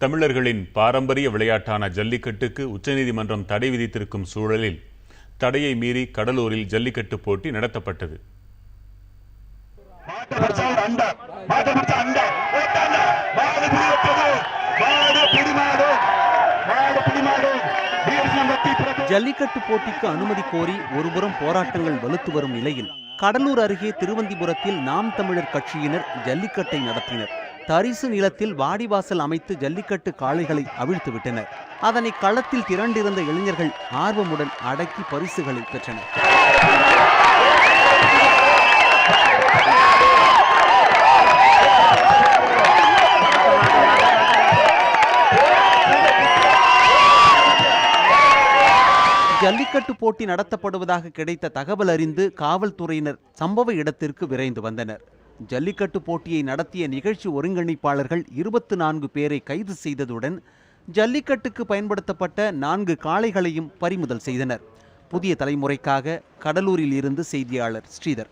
தமிழர்களின் பாரம்பரிய விளையாட்டான ஜல்லிக்கட்டுக்கு உச்சநீதிமன்றம் தடை விதித்திருக்கும் சூழலில் தடையை மீறி கடலூரில் ஜல்லிக்கட்டு போட்டி நடத்தப்பட்டது. ஜல்லிக்கட்டு போட்டிக்கு அனுமதி கோரி ஒருபுறம் போராட்டங்கள் வலுத்து வரும் நிலையில் கடலூர் அருகே திருவந்திபுரத்தில் நாம் தமிழர் கட்சியினர் ஜல்லிக்கட்டை நடத்தினர். தரிசு நிலத்தில் வாடிவாசல் அமைத்து ஜல்லிக்கட்டு காளைகளை அவிழ்த்து விட்டனர். அதனை களத்தில் திரண்டிருந்த இளைஞர்கள் ஆர்வமுடன் அடக்கி பரிசுகளை பெற்றனர். ஜல்லிக்கட்டு போட்டி நடத்தப்படுவதாக கிடைத்த தகவல் அறிந்து காவல்துறையினர் சம்பவ இடத்திற்கு விரைந்து வந்தனர். ஜல்லிக்கட்டு போட்டியை நடத்திய நிகழ்ச்சி ஒருங்கிணைப்பாளர்கள் 24 பேரை கைது செய்ததுடன் ஜல்லிக்கட்டுக்கு பயன்படுத்தப்பட்ட 4 காளைகளையும் பறிமுதல் செய்தனர். புதிய தலைமுறைக்காக கடலூரில் இருந்து செய்தியாளர் ஸ்ரீதர்.